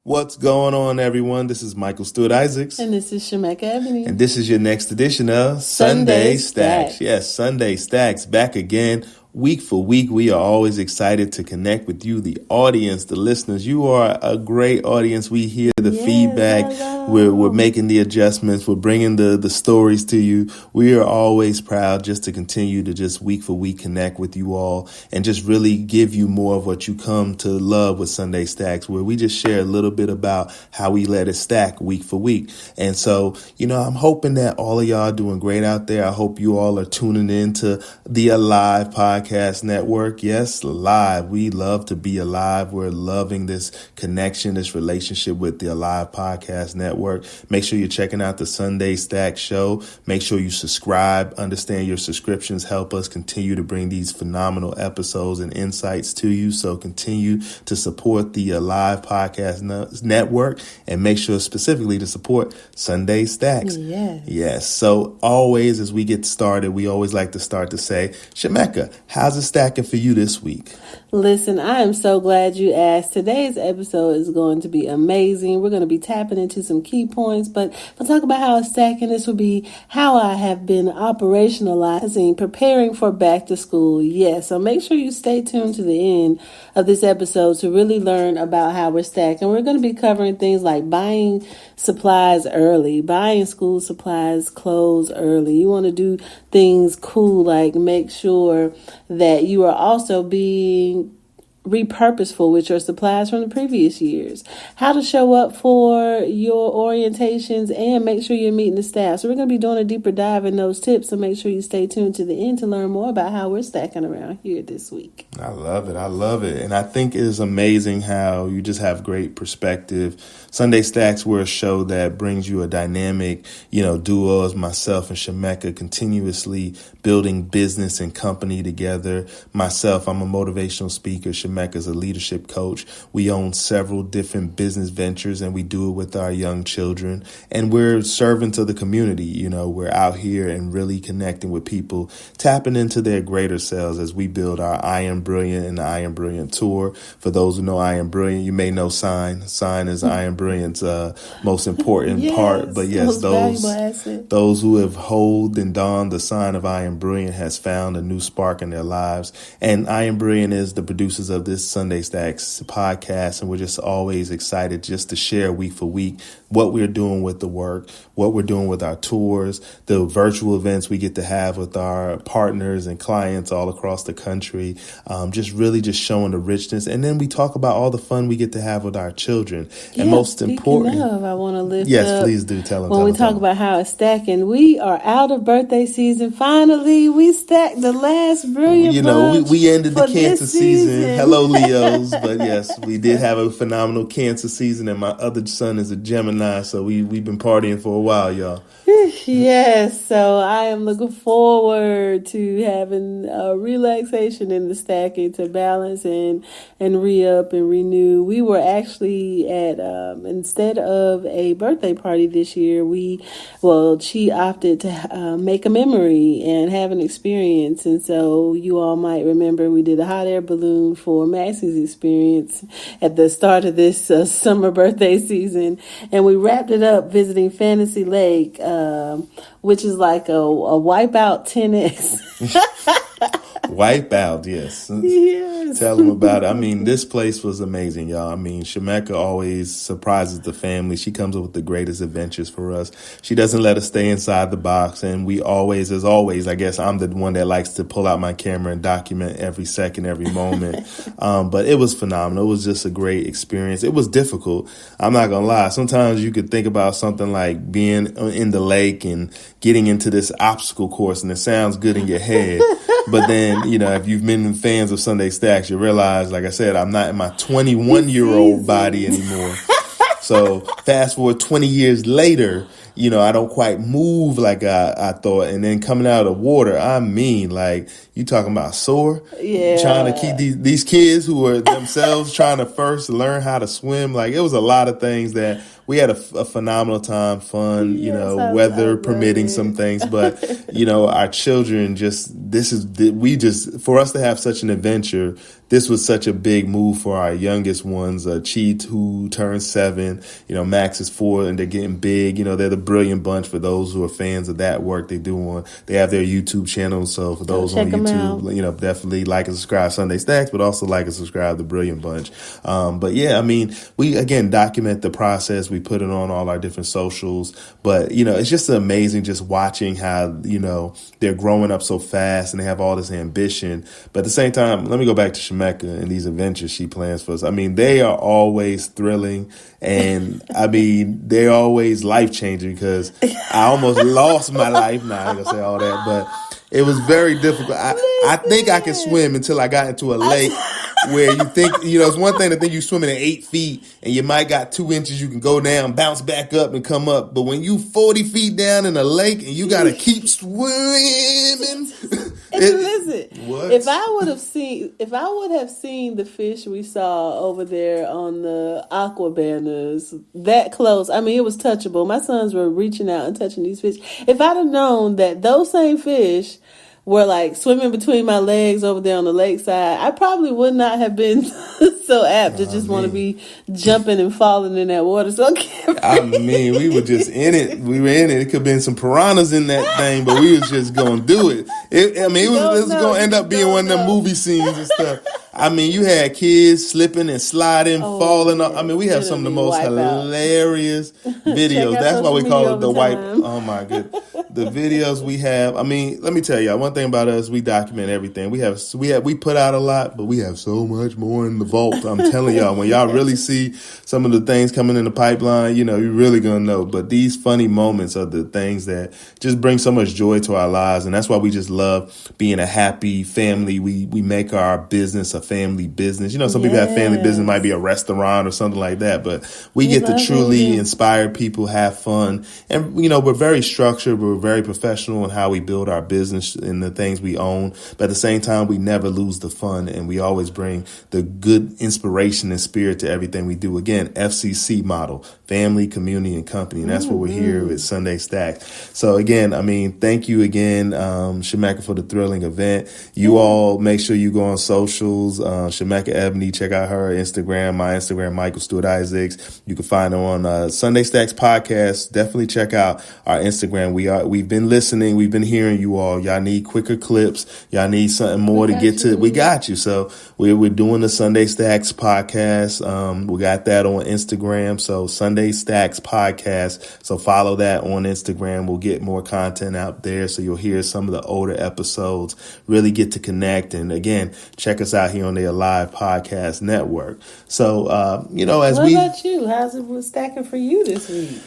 What's going on, everyone? This is Michael Stewart Isaacs. And this is Shemekka Ebony. And this is your next edition of Sunday Stacks. Yes, Sunday Stacks back again. Week for week, we are always excited to connect with you, the audience, the listeners. You are a great audience. We hear the feedback. We're making the adjustments. We're bringing the stories to you. We are always proud just to continue to just week for week connect with you all and just really give you more of what you come to love with Sunday Stacks, where we just share a little bit about how we let it stack week for week. And so, I'm hoping that all of y'all are doing great out there. I hope you all are tuning in to the Alive Podcast Network. Yes, Alive. We love to be alive. We're loving this connection, this relationship with the Alive Podcast Network. Make sure you're checking out the Sunday Stack Show. Make sure you subscribe. Understand your subscriptions help us continue to bring these phenomenal episodes and insights to you. So continue to support the Alive Podcast Network and make sure specifically to support Sunday Stacks. Yes. So always as we get started, we always like to start to say, Shemekka, how's it stacking for you this week? Listen, I am so glad you asked. Today's episode is going to be amazing. We're going to be tapping into some key points, but we'll talk about how it's stacking. This will be how I have been operationalizing, preparing for back to school. Yes, so make sure you stay tuned to the end of this episode to really learn about how we're stacking. We're going to be covering things like buying supplies early, buying school supplies, clothes early. You want to do things cool, like make sure that you are also being repurposeful with your supplies from the previous years, how to show up for your orientations, and make sure you're meeting the staff. So we're going to be doing a deeper dive in those tips, so make sure you stay tuned to the end to learn more about how we're stacking around here this week. I love it. And I think it is amazing how you just have great perspective. Sunday Stacks, we're a show that brings you a dynamic, duo as myself and Shemekka, continuously building business and company together. Myself, I'm a motivational speaker. Shemekka is a leadership coach. We own several different business ventures, and we do it with our young children. And we're servants of the community. We're out here and really connecting with people, tapping into their greater selves as we build our I Am Brilliant and the I Am Brilliant tour. For those who know I Am Brilliant, you may know Sign. Sign is I Am Brilliant's most important part. But yes, those who have held and donned the sign of I Am Brilliant has found a new spark in their lives. And I Am Brilliant is the producers of this Sunday Stacks podcast, and we're just always excited just to share week for week what we're doing with the work, what we're doing with our tours, the virtual events we get to have with our partners and clients all across the country, just showing the richness. And then we talk about all the fun we get to have with our children. And most important, I want to lift up. Yes, please do tell them. When we talk about how it's stacking, we are out of birthday season. Finally, we stacked the last brilliant bunch. We ended the Cancer season. Hello, Leos. But yes, we did have a phenomenal Cancer season, and my other son is a Gemini, so we've been partying for a while, y'all. Yes, so I am looking forward to having a relaxation in the stacking to balance and re-up and renew. We were actually at, instead of a birthday party this year, she opted to make a memory and have an experience. And so you all might remember we did a hot air balloon for Massey's experience at the start of this summer birthday season. And we wrapped it up visiting Fantasy Lake, which is like a Wipeout 10X. Wipeout, yes. Yes. Tell them about it. I mean, this place was amazing, y'all. I mean, Shemekka always surprises the family. She comes up with the greatest adventures for us. She doesn't let us stay inside the box. And we always, as always, I guess I'm the one that likes to pull out my camera and document every second, every moment. But it was phenomenal. It was just a great experience. It was difficult. I'm not going to lie. Sometimes you could think about something like being in the lake and getting into this obstacle course, and it sounds good in your head. But then, if you've been fans of Sunday Stacks, you realize, like I said, I'm not in my 21-year-old body anymore. So fast forward 20 years later, I don't quite move like I thought. And then coming out of the water, I mean, like, you talking about sore? Yeah. Trying to keep these kids who are themselves trying to first learn how to swim. Like, it was a lot of things that we had a phenomenal time, fun, Yes, weather permitting some things. But, our children for us to have such an adventure, this was such a big move for our youngest ones. Chi, who turned 7, Max is 4, and they're getting big. They're the Brilliant Bunch for those who are fans of that work they do they have their YouTube channel. So for those on YouTube, definitely like and subscribe Sunday Stacks, but also like and subscribe to Brilliant Bunch. But yeah, I mean, we again document the process. We put it on all our different socials, but it's just amazing just watching how, they're growing up so fast and they have all this ambition. But at the same time, let me go back to Shemekka and these adventures she plans for us. I mean, they are always thrilling, and I mean, they're always life changing, because I almost lost my life. Nah, I ain't gonna say all that, but it was very difficult. I think I could swim until I got into a lake where you think, it's one thing to think you swimming at 8 feet and you might got 2 inches, you can go down, bounce back up and come up. But when you 40 feet down in a lake and you got to keep swimming. Listen, what? If I would have seen the fish we saw over there on the aqua banners that close, I mean, it was touchable. My sons were reaching out and touching these fish. If I'd have known that those same fish were like swimming between my legs over there on the lakeside, I probably would not have been so apt to just want to be jumping and falling in that water. So I mean, we were just in it. We were in it. It could have been some piranhas in that thing, but we was just going to do it. It was going to end up being one of them movie scenes and stuff. I mean, you had kids slipping and sliding, falling up. I mean, we have some of the most hilarious videos. That's why we call it the wipe. Oh my goodness. The videos we have. I mean, let me tell y'all one thing about us. We document everything. We put out a lot, but we have so much more in the vault. I'm telling y'all, when y'all really see some of the things coming in the pipeline, you're really going to know. But these funny moments are the things that just bring so much joy to our lives. And that's why we just love being a happy family. We make our business a family business. Some people have family business, might be a restaurant or something like that, but we get to truly inspire people, have fun. And, we're very structured. We're very professional in how we build our business and the things we own. But at the same time, we never lose the fun, and we always bring the good inspiration and spirit to everything we do. Again, FCC model, family, community, and company. And that's what we're here with Sunday Stacks. So again, I mean, thank you again, Shemekka, for the thrilling event. You all make sure you go on socials. Shemekka Ebony, check out her Instagram, my Instagram, Michael Stewart Isaacs. You can find her on Sunday Stacks podcast. Definitely check out our Instagram. We've been listening. We've been hearing you all. Y'all need quicker clips. Y'all need something more to get to. We got you. So we're doing the Sunday Stacks podcast. We got that on Instagram. So Sunday Stacks podcast. So follow that on Instagram. We'll get more content out there. So you'll hear some of the older episodes, really get to connect. And again, check us out here on the Alive Podcast Network. So, what about you? How's it stacking for you this week?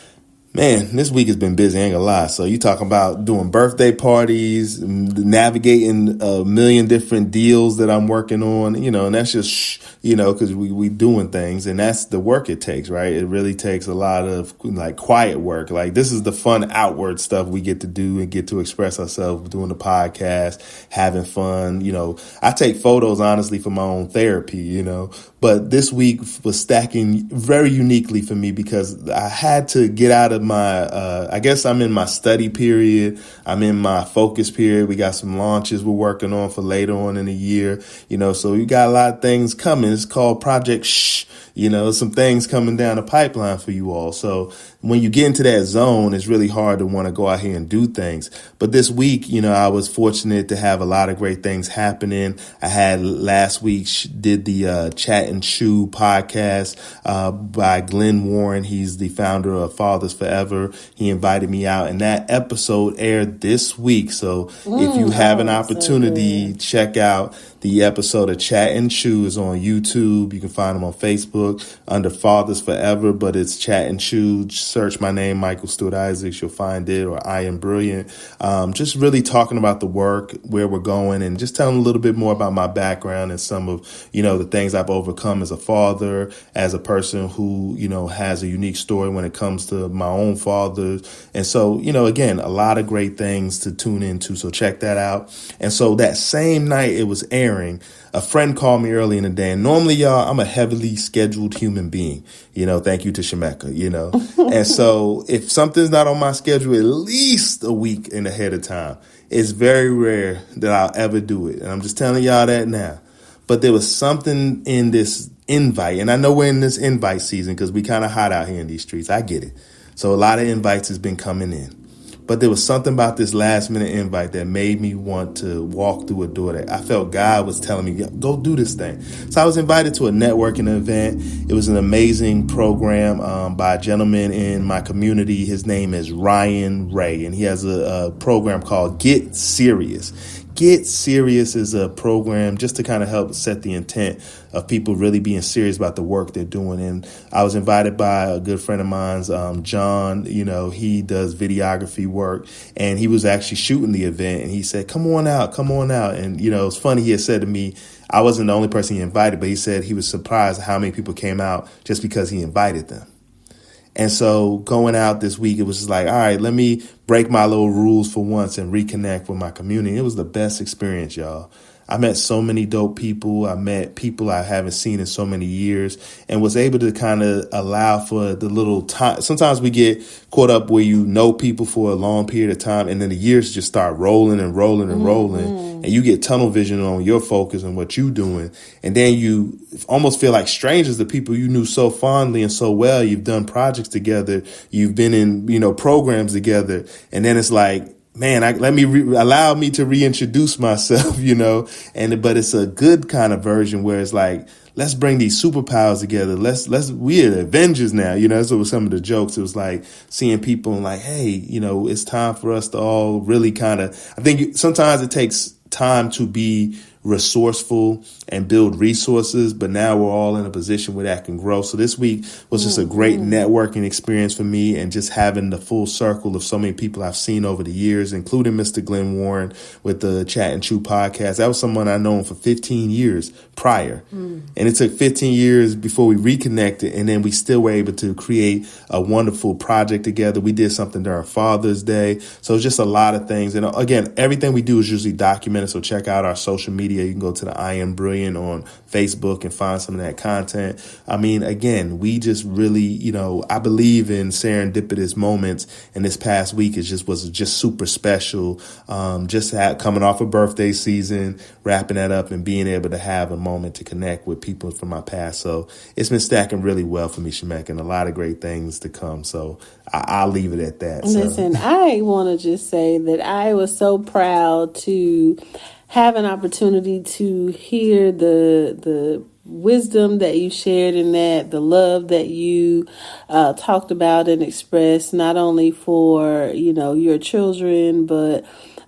Man, this week has been busy, ain't gonna lie. So you talking about doing birthday parties, navigating a million different deals that I'm working on, and that's just, because we doing things, and that's the work it takes, right? It really takes a lot of like quiet work. Like this is the fun outward stuff we get to do and get to express ourselves doing the podcast, having fun. I take photos honestly for my own therapy, but this week was stacking very uniquely for me because I had to get out of my, I guess I'm in my study period. I'm in my focus period. We got some launches we're working on for later on in the year, so you got a lot of things coming. It's called Project Shh. Some things coming down the pipeline for you all. So when you get into that zone, it's really hard to want to go out here and do things. But this week, I was fortunate to have a lot of great things happening. I had last week did the Chat and Chew podcast by Glenn Warren. He's the founder of Fathers Forever. He invited me out, and that episode aired this week. So if you have an opportunity, check out the episode of Chat and Chew. Is on YouTube. You can find them on Facebook under Fathers Forever, but it's Chat and Chew. Search my name, Michael Stewart Isaacs. You'll find it, or I Am Brilliant. Just really talking about the work, where we're going, and just telling a little bit more about my background and some of, the things I've overcome as a father, as a person who, has a unique story when it comes to my own fathers. And so, again, a lot of great things to tune into. So check that out. And so that same night it was airing, a friend called me early in the day, and normally, y'all, I'm a heavily scheduled human being, thank you to Shemekka, and so if something's not on my schedule at least a week ahead of time, it's very rare that I'll ever do it. And I'm just telling y'all that now. But there was something in this invite. And I know we're in this invite season because we kind of hot out here in these streets. I get it. So a lot of invites has been coming in. But there was something about this last minute invite that made me want to walk through a door that I felt God was telling me, go do this thing. So I was invited to a networking event. It was an amazing program by a gentleman in my community. His name is Ryan Ray, and he has a program called Get Serious. Get Serious is a program just to kind of help set the intent of people really being serious about the work they're doing. And I was invited by a good friend of mine's, John. He does videography work, and he was actually shooting the event. And he said, come on out. And, it's funny. He had said to me, I wasn't the only person he invited, but he said he was surprised how many people came out just because he invited them. And so going out this week, it was just like, all right, let me break my little rules for once and reconnect with my community. It was the best experience, y'all. I met so many dope people. I met people I haven't seen in so many years, and was able to kind of allow for the little time. Sometimes we get caught up where you know people for a long period of time, and then the years just start rolling and rolling and rolling, and you get tunnel vision on your focus and what you're doing. And then you almost feel like strangers to people you knew so fondly and so well. You've done projects together. You've been in, programs together. And then it's like, man, allow me to reintroduce myself, but it's a good kind of version where it's like, let's bring these superpowers together. We are the Avengers now, So with some of the jokes, it was like seeing people and like, hey, it's time for us to all really kind of, I think sometimes it takes time to be resourceful and build resources, but now we're all in a position where that can grow. So this week was just a great networking experience for me, and just having the full circle of so many people I've seen over the years, including Mr. Glenn Warren with the Chat and Chew podcast. That was someone I've known for 15 years prior. And it took 15 years before we reconnected, and then we still were able to create a wonderful project together. We did something during Father's Day. So it's just a lot of things. And again, everything we do is usually documented. So check out our social media. You can go to the I Am Brilliant on Facebook and find some of that content. I mean, again, we just really, I believe in serendipitous moments. And this past week was just super special. Coming off a birthday season, wrapping that up and being able to have a moment to connect with people from my past. So it's been stacking really well for me, Shemekka, and a lot of great things to come. So I'll leave it at that. Listen, I want to just say that I was so proud to have an opportunity to hear the wisdom that you shared in that, the love that you talked about and expressed, not only for, your children, but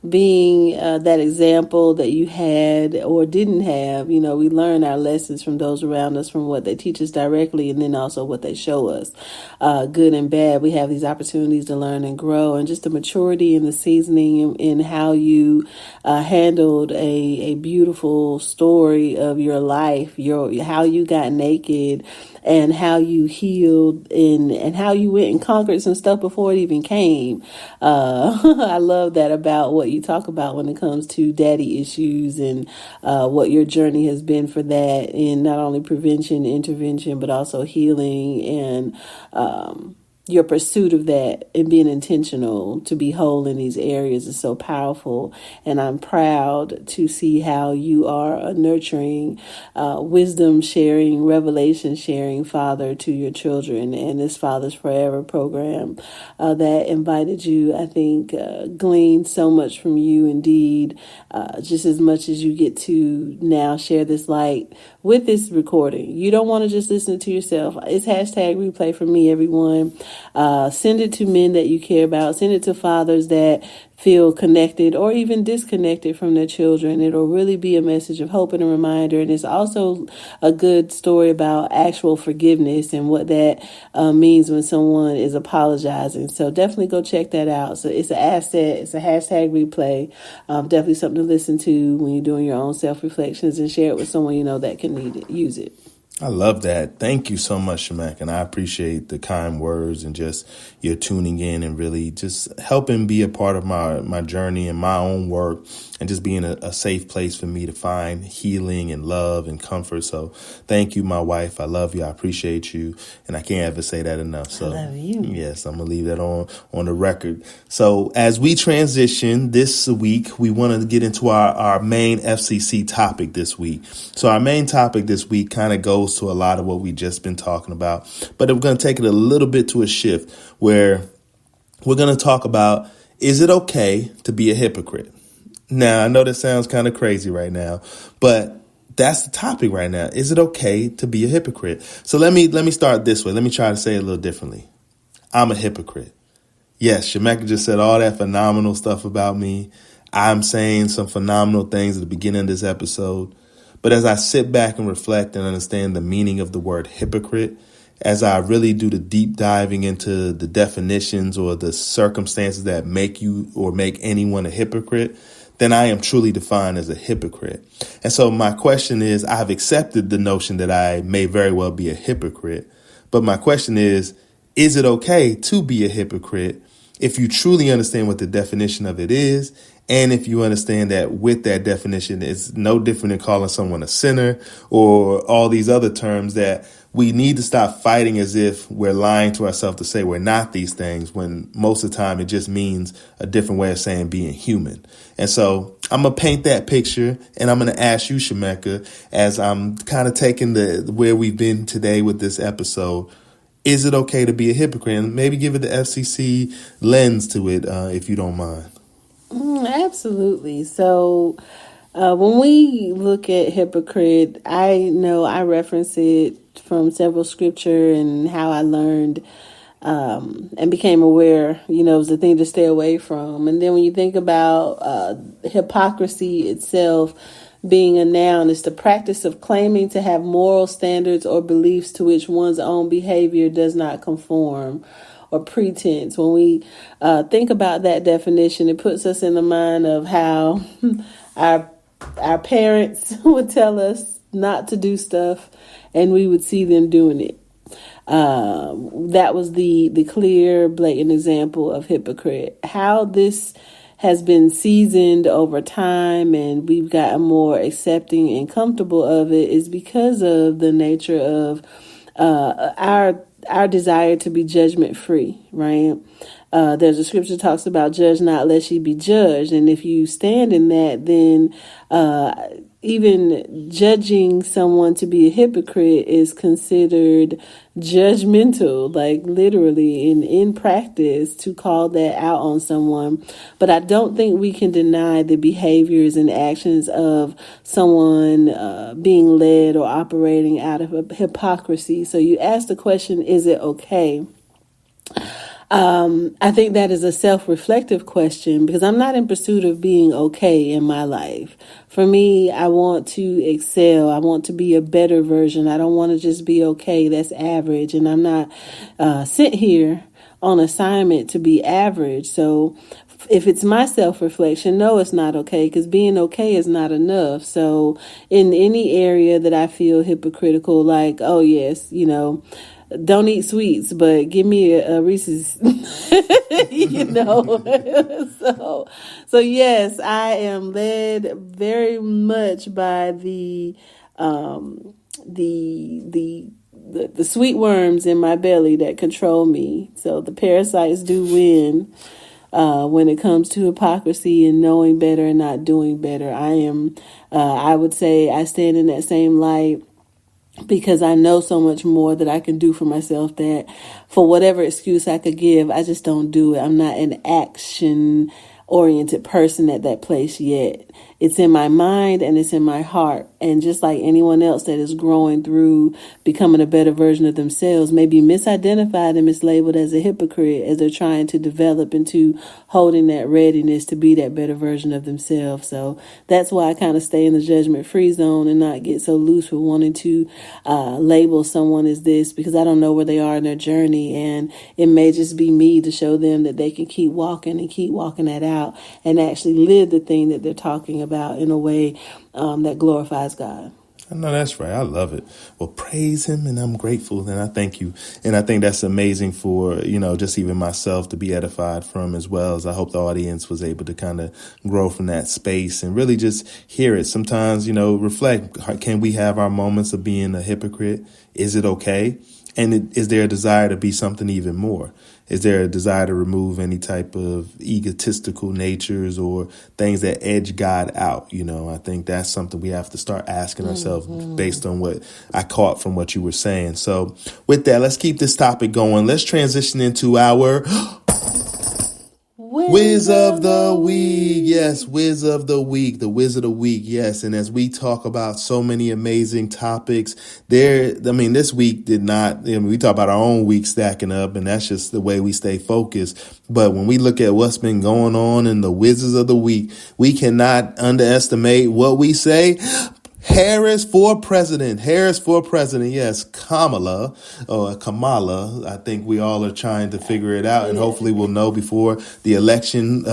being that example that you had or didn't have. We learn our lessons from those around us, from what they teach us directly, and then also what they show us, good and bad. We have these opportunities to learn and grow, and just the maturity and the seasoning in how you handled a beautiful story of your life, how you got naked, and how you healed, and how you went and conquered some stuff before it even came. I love that about what you talk about when it comes to daddy issues, and what your journey has been for that, in not only prevention, intervention, but also healing, and your pursuit of that, and being intentional to be whole in these areas is so powerful. And I'm proud to see how you are a nurturing, wisdom sharing, revelation sharing father to your children. And this Fathers Forever program that invited you, I think, gleaned so much from you indeed, just as much as you get to now share this light with this recording. You don't want to just listen to yourself. It's hashtag replay for me, everyone. Send it to men that you care about. Send it to fathers that feel connected or even disconnected from their children. It'll really be a message of hope and a reminder. And it's also a good story about actual forgiveness and what that means when someone is apologizing. So definitely go check that out. So it's an asset. It's a hashtag replay. Definitely something to listen to when you're doing your own self-reflections, and share it with someone that can use it. I love that. Thank you so much, Shemekka. And I appreciate the kind words and just your tuning in and really just helping be a part of my journey and my own work and just being a safe place for me to find healing and love and comfort. So thank you, my wife. I love you. I appreciate you. And I can't ever say that enough. So I love you. yes, I'm going to leave that on the record. So as we transition this week, we want to get into our main FCC topic this week. So our main topic this week kind of goes to a lot of what we just been talking about, but we're going to take it a little bit to a shift where we're going to talk about, is it okay to be a hypocrite? Now, I know that sounds kind of crazy right now, but that's the topic right now. Is it okay to be a hypocrite? So let me start this way. Let me try to say it a little differently. I'm a hypocrite. Yes, Shemekka just said all that phenomenal stuff about me. I'm saying some phenomenal things at the beginning of this episode. But as I sit back and reflect and understand the meaning of the word hypocrite, as I really do the deep diving into the definitions or the circumstances that make you or make anyone a hypocrite, then I am truly defined as a hypocrite. And so my question is, I've accepted the notion that I may very well be a hypocrite. But my question is it okay to be a hypocrite if you truly understand what the definition of it is? And if you understand that with that definition, it's no different than calling someone a sinner or all these other terms that we need to stop fighting as if we're lying to ourselves to say we're not these things, when most of the time it just means a different way of saying being human. And so I'm going to paint that picture, and I'm going to ask you, Shemekka, as I'm kind of taking where we've been today with this episode, is it okay to be a hypocrite? And maybe give it the FCC lens to it, if you don't mind. Absolutely. So when we look at hypocrite, I know I reference it from several scripture and how I learned and became aware, it was a thing to stay away from. And then when you think about hypocrisy itself being a noun, it's the practice of claiming to have moral standards or beliefs to which one's own behavior does not conform, or pretense. When we think about that definition, it puts us in the mind of how our parents would tell us not to do stuff, and we would see them doing it. That was the clear, blatant example of hypocrite. How this has been seasoned over time and we've gotten more accepting and comfortable of it is because of the nature of our desire to be judgment free, right? There's a scripture that talks about judge not lest ye be judged. And if you stand in that, then even judging someone to be a hypocrite is considered judgmental, like literally in practice, to call that out on someone. But I don't think we can deny the behaviors and actions of someone being led or operating out of hypocrisy. So you asked the question, is it okay? I think that is a self-reflective question because I'm not in pursuit of being okay in my life. For me, I want to excel. I want to be a better version. I don't want to just be okay. That's average. And I'm not sent here on assignment to be average. So if it's my self-reflection, no, it's not okay, because being okay is not enough. So in any area that I feel hypocritical, like, oh, yes, don't eat sweets, but give me a Reese's, So yes, I am led very much by the sweet worms in my belly that control me. So the parasites do win when it comes to hypocrisy and knowing better and not doing better. I would say I stand in that same light, because I know so much more that I can do for myself that for whatever excuse I could give, I just don't do it. I'm not an action-oriented person at that place yet. It's in my mind and it's in my heart. And just like anyone else that is growing through becoming a better version of themselves may be misidentified and mislabeled as a hypocrite as they're trying to develop into holding that readiness to be that better version of themselves. So that's why I kind of stay in the judgment-free zone and not get so loose with wanting to label someone as this, because I don't know where they are in their journey. And it may just be me to show them that they can keep walking that out and actually live the thing that they're talking about in a way that glorifies God. I know that's right. I love it. Well, praise him, and I'm grateful, and I thank you. And I think that's amazing for, just even myself to be edified from, as well as I hope the audience was able to kind of grow from that space and really just hear it. Sometimes, reflect. Can we have our moments of being a hypocrite? Is it okay? And is there a desire to be something even more? Is there a desire to remove any type of egotistical natures or things that edge God out? I think that's something we have to start asking ourselves based on what I caught from what you were saying. So with that, let's keep this topic going. Let's transition into our Whiz of the Week. Yes, Whiz of the Week, the Whiz of the Week. Yes. And as we talk about so many amazing topics this week did not, we talk about our own week stacking up, and that's just the way we stay focused. But when we look at what's been going on in the Whizzes of the Week, we cannot underestimate what we say. Harris for president. Yes, Kamala. I think we all are trying to figure it out, and hopefully we'll know before the election.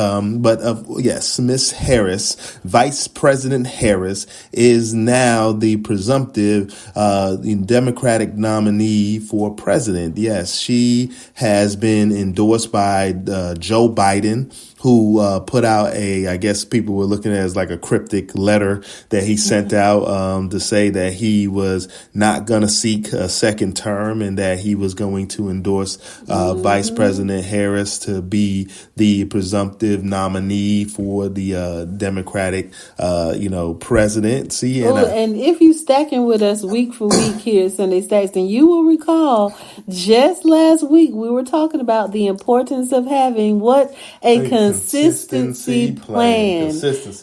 Yes, Miss Harris, Vice President Harris, is now the presumptive Democratic nominee for president. Yes, she has been endorsed by Joe Biden, who put out I guess people were looking at it as like a cryptic letter that he sent out to say that he was not going to seek a second term and that he was going to endorse Vice President Harris to be the presumptive nominee for the Democratic, presidency. And if you stacking with us week for week here at Sunday Stacks, then you will recall just last week we were talking about the importance of having a consistency plan.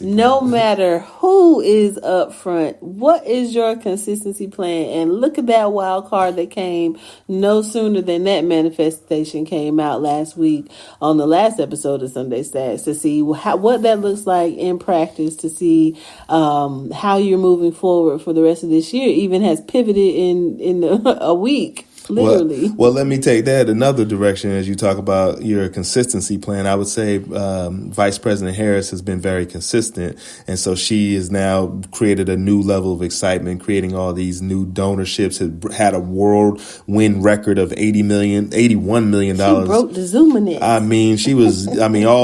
No matter who is up front, what is your consistency plan? And look at that wild card that came no sooner than that manifestation came out last week on the last episode of Sunday Stats, to see what that looks like in practice, to see how you're moving forward for the rest of this year. Even has pivoted in a week. Literally. Well, let me take that another direction as you talk about your consistency plan. I would say Vice President Harris has been very consistent. And so she has now created a new level of excitement, creating all these new donorships, had a whirlwind record of $81 million. She broke the Zoom in. All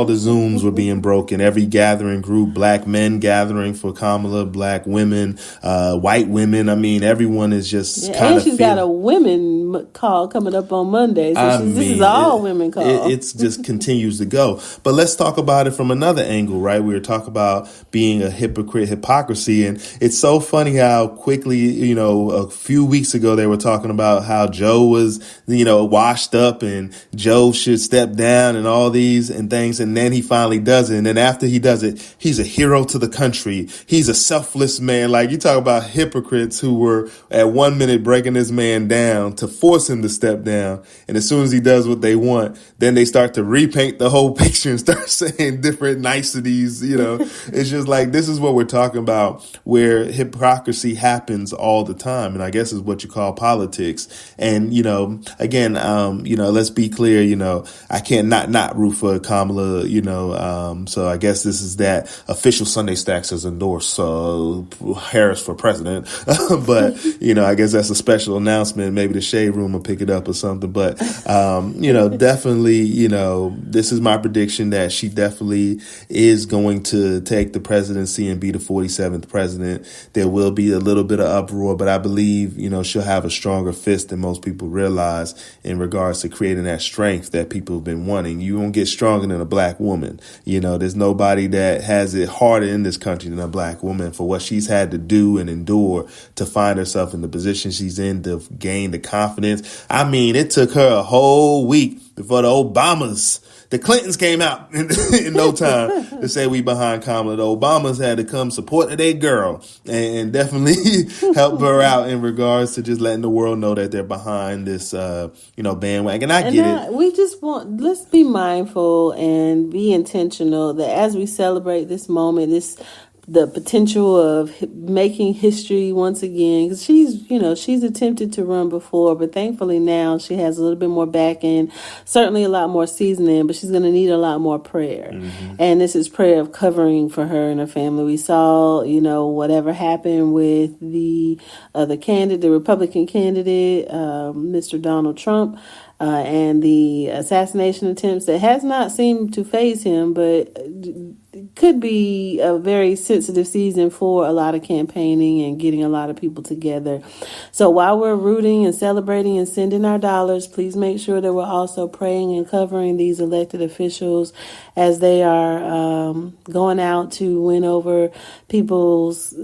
the Zooms were being broken. Every gathering group, black men gathering for Kamala, black women, white women. Everyone is just kind of. And she's got a women call coming up on Monday. So this is all women call. It just continues to go. But let's talk about it from another angle, right? We were talking about being a hypocrisy. And it's so funny how quickly, a few weeks ago, they were talking about how Joe was, washed up and Joe should step down and all these and things. And then he finally does it. And then after he does it, he's a hero to the country. He's a selfless man. Like, you talk about hypocrites who were at 1 minute breaking this man down to force him to step down. And as soon as he does what they want, then they start to repaint the whole picture and start saying different niceties. It's just like, this is what we're talking about, where hypocrisy happens all the time. And I guess is what you call politics. And, again, let's be clear, I can't not root for Kamala, so I guess this is that official Sunday Stacks has endorsed Harris for president. But, I guess that's a special announcement. Maybe the Shade Room will pick it up or something. But, definitely, this is my prediction that she definitely is going to take the presidency and be the 47th president. There will be a little bit of uproar, but I believe, she'll have a stronger fist than most people realize in regards to creating that strength that people have been wanting. You won't get stronger than a black woman. There's nobody that has it harder in this country than a black woman for what she's had to do and endure to find herself in the position she's in, to gain the confidence. It took her a whole week before the Clintons came out in no time to say we behind Kamala. The Obamas had to come support their girl and definitely help her out in regards to just letting the world know that they're behind this, bandwagon. I get it. We just let's be mindful and be intentional that as we celebrate this moment, this the potential of making history once again. Because she's attempted to run before, but thankfully now she has a little bit more back end, certainly a lot more seasoning, but she's going to need a lot more prayer. Mm-hmm. And this is prayer of covering for her and her family. We saw, whatever happened with the candidate, the Republican candidate, Mr. Donald Trump, and the assassination attempts that has not seemed to faze him, but could be a very sensitive season for a lot of campaigning and getting a lot of people together. So while we're rooting and celebrating and sending our dollars, please make sure that we're also praying and covering these elected officials as they are going out to win over people's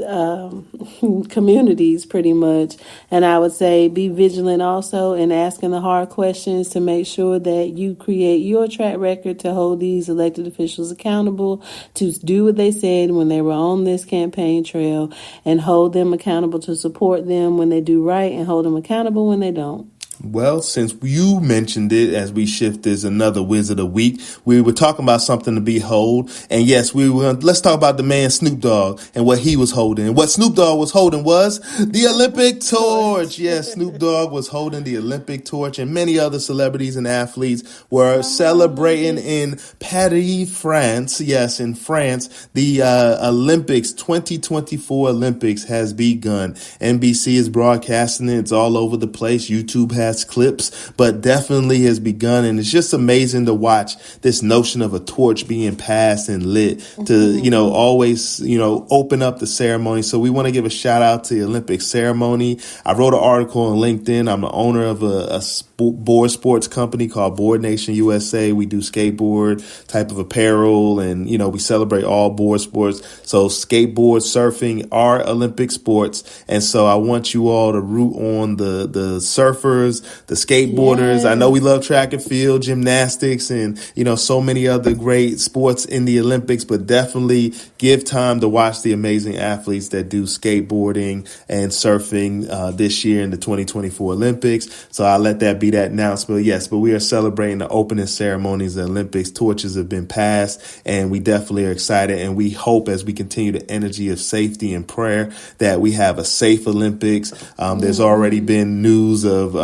communities pretty much. And I would say be vigilant also in asking the hard questions to make sure that you create your track record to hold these elected officials accountable, to do what they said when they were on this campaign trail, and hold them accountable, to support them when they do right and hold them accountable when they don't. Well, since you mentioned it, as we shift is another Wizard of Week, we were talking about something to behold. And yes, let's talk about the man Snoop Dogg and what he was holding. And what Snoop Dogg was holding was the Olympic torch. Yes, Snoop Dogg was holding the Olympic torch, and many other celebrities and athletes were celebrating in Paris, France. Yes, in France, the Olympics, 2024 Olympics has begun. NBC is broadcasting it. It's all over the place. YouTube has clips, but definitely has begun. And it's just amazing to watch this notion of a torch being passed and lit to, always, open up the ceremony. So we want to give a shout out to the Olympic ceremony. I wrote an article on LinkedIn. I'm the owner of a board sports company called Board Nation USA. We do skateboard type of apparel, and, we celebrate all board sports. So skateboard, surfing are Olympic sports. And so I want you all to root on the surfers, the skateboarders. Yeah. I know we love track and field, gymnastics, and, so many other great sports in the Olympics, but definitely give time to watch the amazing athletes that do skateboarding and surfing this year in the 2024 Olympics. So I'll let that be that announcement. Yes, but we are celebrating the opening ceremonies of the Olympics. Torches have been passed, and we definitely are excited. And we hope, as we continue the energy of safety and prayer, that we have a safe Olympics. There's already been news of,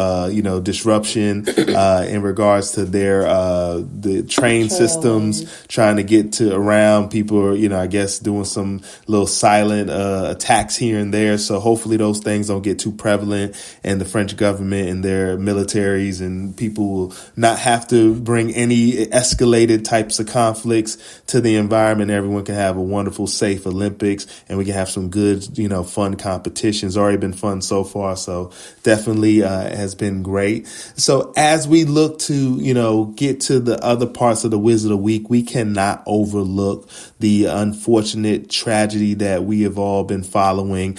disruption in regards to the train systems trying to get to around. People are, I guess, doing some little silent attacks here and there. So hopefully those things don't get too prevalent, and the French government and their militaries and people will not have to bring any escalated types of conflicts to the environment. Everyone can have a wonderful, safe Olympics, and we can have some good, fun competitions. Already been fun so far. So definitely has been great. So as we look to, get to the other parts of the Wizard of Week, we cannot overlook the unfortunate tragedy that we have all been following.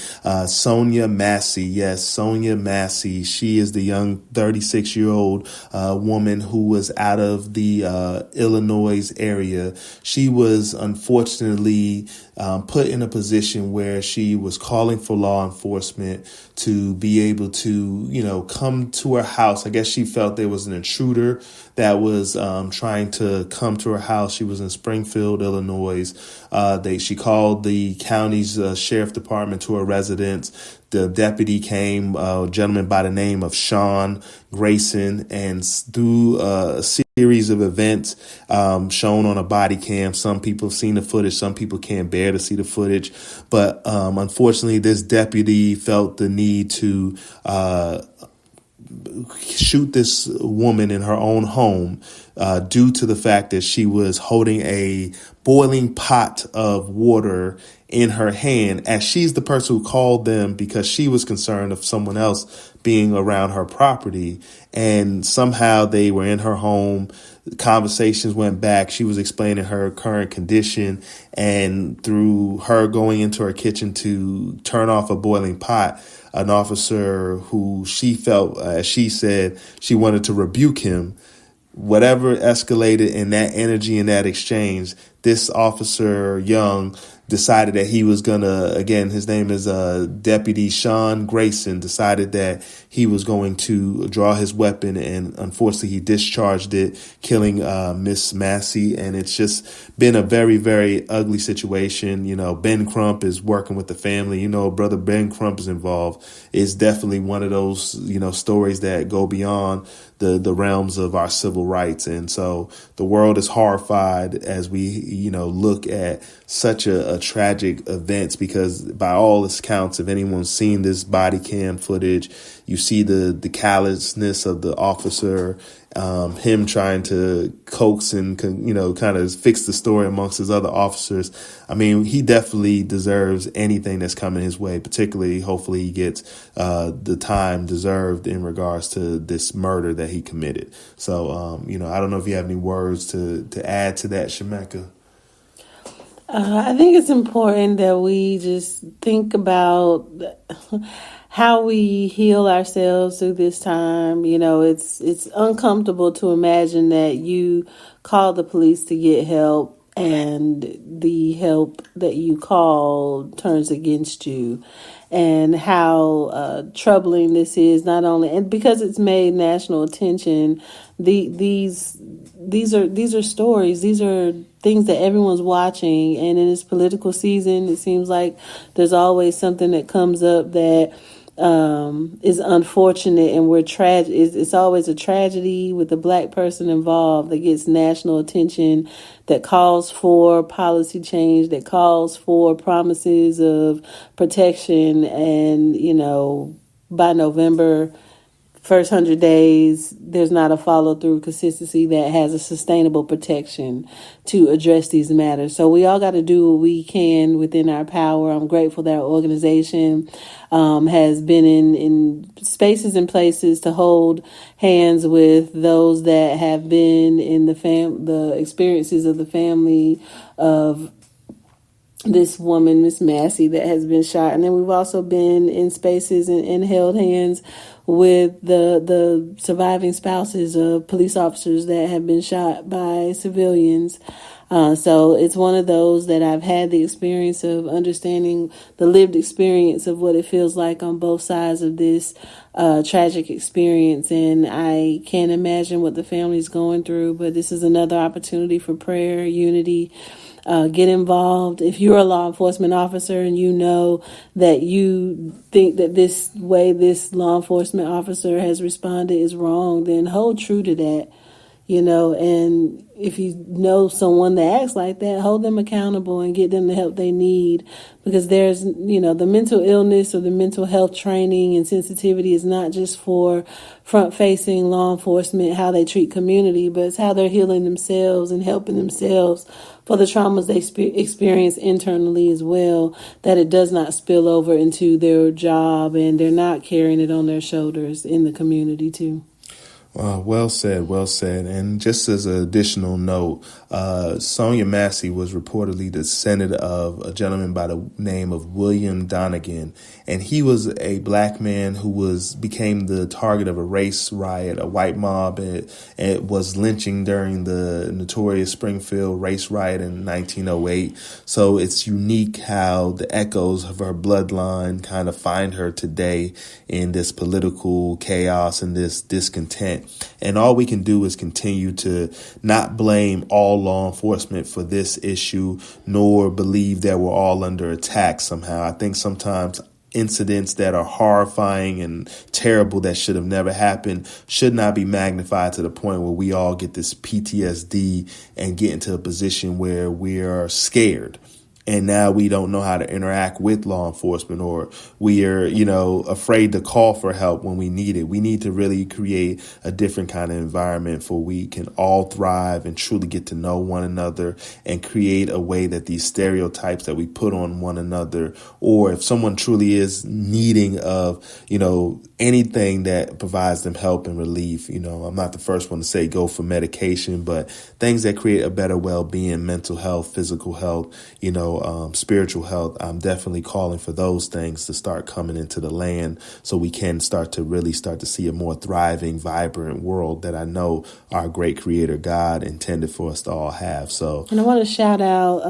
Sonya Massey. Yes, Sonya Massey. She is the young 36-year-old woman who was out of the Illinois area. She was unfortunately put in a position where she was calling for law enforcement to be able to, come to her house. I guess she felt there was an intruder that was trying to come to her house. She was in Springfield, Illinois. She called the county's sheriff department to her residence. The deputy came, a gentleman by the name of Sean Grayson, and through a series of events shown on a body cam. Some people have seen the footage. Some people can't bear to see the footage. But unfortunately, this deputy felt the need to shoot this woman in her own home due to the fact that she was holding a boiling pot of water in her hand, as she's the person who called them because she was concerned of someone else being around her property. And somehow they were in her home. Conversations went back. She was explaining her current condition, and through her going into her kitchen to turn off a boiling pot, an officer who she felt, as she said, she wanted to rebuke him. Whatever escalated in that energy, in that exchange, this officer Young decided that he was gonna, again, his name is Deputy Sean Grayson, decided that he was going to draw his weapon, and unfortunately he discharged it, killing Miss Massey. And it's just been a very, very ugly situation. Ben Crump is working with the family. Brother Ben Crump is involved. It's definitely one of those, stories that go beyond the realms of our civil rights. And so the world is horrified as we, look at such a tragic events, because by all accounts, if anyone's seen this body cam footage, you see the callousness of the officer, him trying to coax and, kind of fix the story amongst his other officers. I mean, he definitely deserves anything that's coming his way, particularly hopefully he gets the time deserved in regards to this murder that he committed. So, I don't know if you have any words to add to that, Shemekka. I think it's important that we just think about how we heal ourselves through this time. It's uncomfortable to imagine that you call the police to get help and the help that you call turns against you, and how troubling this is, not only and because it's made national attention. These are stories. These are things that everyone's watching, and in this political season, it seems like there's always something that comes up that is unfortunate, and it's always a tragedy with a black person involved that gets national attention, that calls for policy change, that calls for promises of protection. And by November, first 100 days, there's not a follow-through consistency that has a sustainable protection to address these matters. So we all got to do what we can within our power. I'm grateful that our organization has been in spaces and places to hold hands with those that have been in the experiences of the family of this woman, Miss Massey, that has been shot. And then we've also been in spaces and held hands with the surviving spouses of police officers that have been shot by civilians. So it's one of those that I've had the experience of understanding the lived experience of what it feels like on both sides of this tragic experience. And I can't imagine what the family's going through, but this is another opportunity for prayer, unity. Get involved. If you're a law enforcement officer and you know that you think that this way this law enforcement officer has responded is wrong, then hold true to that, and if you know someone that acts like that, hold them accountable and get them the help they need, because there's, the mental illness or the mental health training and sensitivity is not just for front-facing law enforcement, how they treat community, but it's how they're healing themselves and helping themselves for the traumas they experience internally as well, that it does not spill over into their job and they're not carrying it on their shoulders in the community too. Well said, well said. And just as an additional note, Sonya Massey was reportedly descended of a gentleman by the name of William Donegan. And he was a black man who became the target of a race riot, a white mob. It was lynching during the notorious Springfield race riot in 1908. So it's unique how the echoes of her bloodline kind of find her today in this political chaos and this discontent. And all we can do is continue to not blame all law enforcement for this issue, nor believe that we're all under attack somehow. I think sometimes incidents that are horrifying and terrible that should have never happened should not be magnified to the point where we all get this PTSD and get into a position where we are scared. And now we don't know how to interact with law enforcement, or we are, afraid to call for help when we need it. We need to really create a different kind of environment for we can all thrive and truly get to know one another, and create a way that these stereotypes that we put on one another, or if someone truly is needing of, anything that provides them help and relief. I'm not the first one to say go for medication, but things that create a better well-being, mental health, physical health, spiritual health, I'm definitely calling for those things to start coming into the land so we can start to see a more thriving, vibrant world that I know our great creator God intended for us to all have. So, and I want to shout out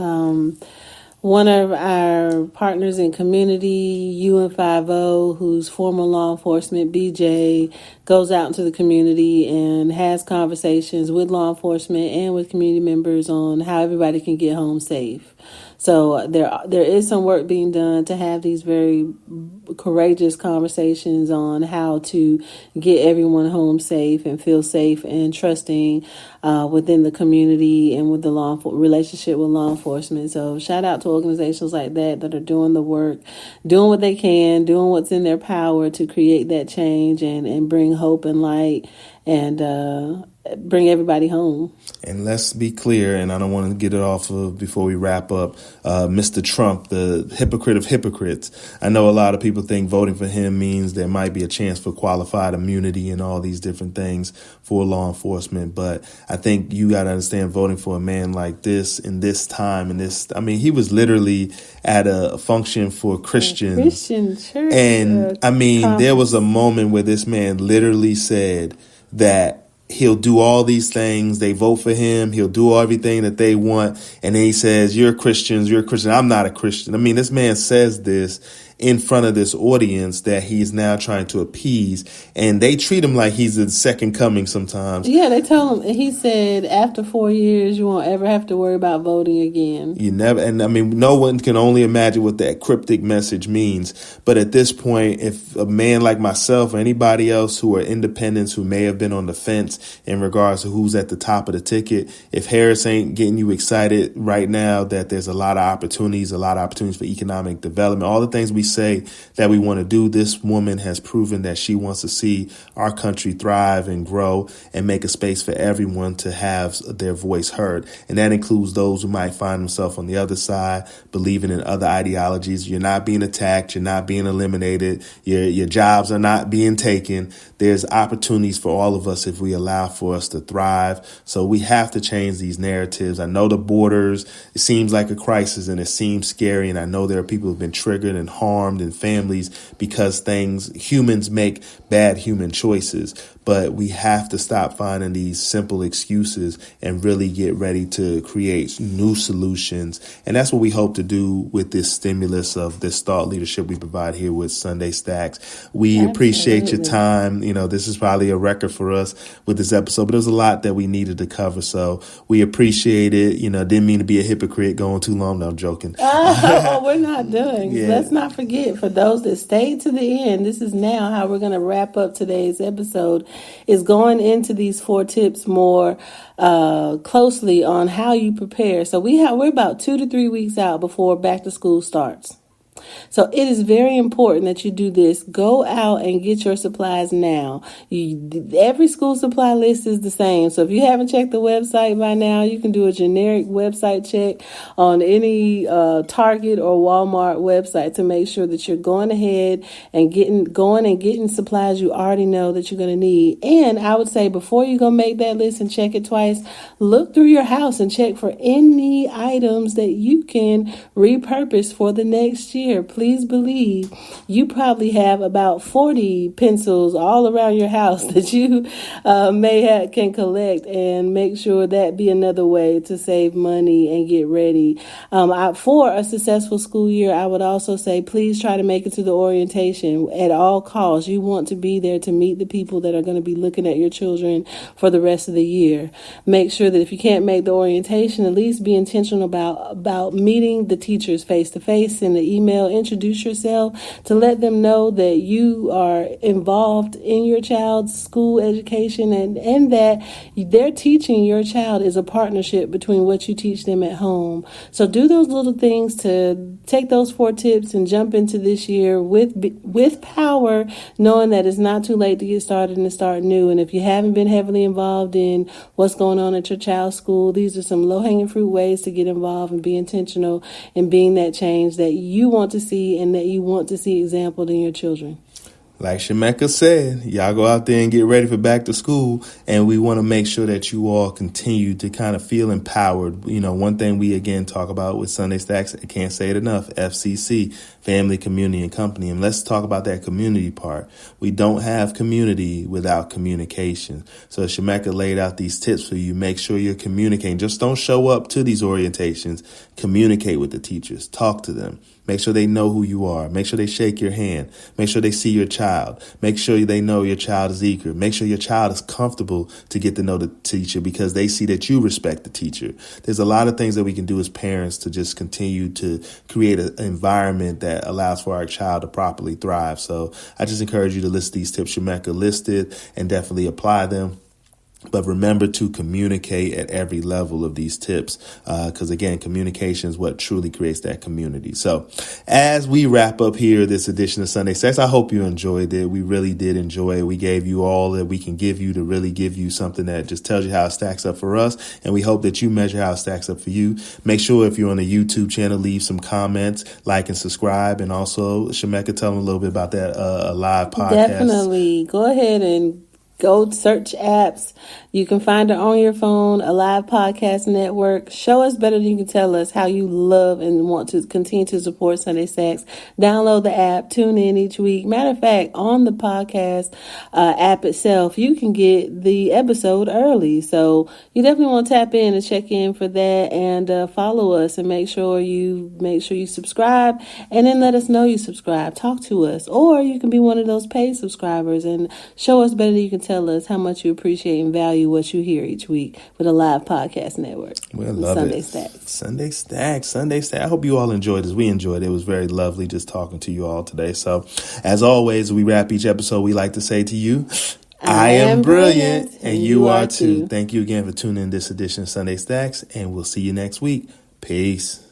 one of our partners in community, UN50, who's former law enforcement, BJ, goes out into the community and has conversations with law enforcement and with community members on how everybody can get home safe. So there is some work being done to have these very courageous conversations on how to get everyone home safe and feel safe and trusting within the community and with the relationship with law enforcement. So shout out to organizations like that are doing the work, doing what they can, doing what's in their power to create that change and bring hope and light and bring everybody home. And let's be clear, and I don't want to get it off of before we wrap up, Mr. Trump, the hypocrite of hypocrites. I know a lot of people think voting for him means there might be a chance for qualified immunity and all these different things for law enforcement. But I think you got to understand, voting for a man like this in this time, he was literally at a function for Christians. Christian church. And there was a moment where this man literally said that he'll do all these things. They vote for him. He'll do everything that they want. And then he says, you're Christians. You're a Christian. I'm not a Christian. This man says this in front of this audience that he's now trying to appease. And they treat him like he's the second coming sometimes. Yeah, they told him, he said, after 4 years, you won't ever have to worry about voting again. You never. And no one can only imagine what that cryptic message means. But at this point, if a man like myself or anybody else who are independents who may have been on the fence in regards to who's at the top of the ticket, if Harris ain't getting you excited right now that there's a lot of opportunities for economic development, all the things we say that we want to do, this woman has proven that she wants to see our country thrive and grow and make a space for everyone to have their voice heard. And that includes those who might find themselves on the other side, believing in other ideologies. You're not being attacked. You're not being eliminated. Your jobs are not being taken. There's opportunities for all of us if we allow for us to thrive. So we have to change these narratives. I know the borders, it seems like a crisis and it seems scary. And I know there are people who've been triggered and harmed in families because humans make bad human choices. But we have to stop finding these simple excuses and really get ready to create new solutions. And that's what we hope to do with this stimulus of this thought leadership we provide here with Sunday Stacks. We appreciate your time. This is probably a record for us with this episode, but there's a lot that we needed to cover. So we appreciate it. Didn't mean to be a hypocrite going too long. No, I'm joking. We're not doing. Yeah. Let's not forget, for those that stayed to the end, this is now how we're going to wrap up today's episode, is going into these 4 tips more closely on how you prepare. So we're about 2 to 3 weeks out before back to school starts. So it is very important that you do this. Go out and get your supplies now. Every school supply list is the same. So if you haven't checked the website by now, you can do a generic website check on any Target or Walmart website to make sure that you're going ahead and getting supplies you already know that you're going to need. And I would say, before you go make that list and check it twice, look through your house and check for any items that you can repurpose for the next year. Please believe you probably have about 40 pencils all around your house that you can collect, and make sure that be another way to save money and get ready. For a successful school year, I would also say, please try to make it to the orientation at all costs. You want to be there to meet the people that are going to be looking at your children for the rest of the year. Make sure that if you can't make the orientation, at least be intentional about meeting the teachers face to face in the email. Introduce yourself to let them know that you are involved in your child's school education and that they're teaching your child is a partnership between what you teach them at home. So do those little things to take those 4 tips and jump into this year with power, knowing that it's not too late to get started and start new. And if you haven't been heavily involved in what's going on at your child's school, these are some low-hanging fruit ways to get involved and be intentional in being that change that you want to see and that you want to see exampled in your children. Like Shemekka said, y'all go out there and get ready for back to school. And we want to make sure that you all continue to kind of feel empowered. You know, one thing we again talk about with Sunday Stacks, I can't say it enough, FCC, family, community, and company. And let's talk about that community part. We don't have community without communication. So Shemekka laid out these tips for you. Make sure you're communicating. Just don't show up to these orientations. Communicate with the teachers. Talk to them. Make sure they know who you are. Make sure they shake your hand. Make sure they see your child. Make sure they know your child is eager. Make sure your child is comfortable to get to know the teacher because they see that you respect the teacher. There's a lot of things that we can do as parents to just continue to create an environment that allows for our child to properly thrive. So I just encourage you to list these tips Shemekka listed and definitely apply them. But remember to communicate at every level of these tips, because, again, communication is what truly creates that community. So as we wrap up here this edition of Sunday Sex, I hope you enjoyed it. We really did enjoy it. We gave you all that we can give you to really give you something that just tells you how it stacks up for us. And we hope that you measure how it stacks up for you. Make sure if you're on the YouTube channel, leave some comments, like and subscribe. And also, Shemekka, tell them a little bit about that live podcast. Definitely. Go ahead and go search apps. You can find it on your phone, a live podcast network. Show us better than you can tell us how you love and want to continue to support Sunday Stacks. Download the app, tune in each week. Matter of fact, on the podcast app itself, you can get the episode early. So you definitely want to tap in and check in for that and follow us and make sure you subscribe and then let us know you subscribe. Talk to us. Or you can be one of those paid subscribers and show us better than you can tell us how much you appreciate and value what you hear each week with a live podcast network. We love Sunday it. Stacks. Sunday Stacks. Sunday Stacks. I hope you all enjoyed this. We enjoyed it. It was very lovely just talking to you all today. So as always, we wrap each episode. We like to say to you, I am brilliant and you are too. Thank you again for tuning in this edition of Sunday Stacks, and we'll see you next week. Peace.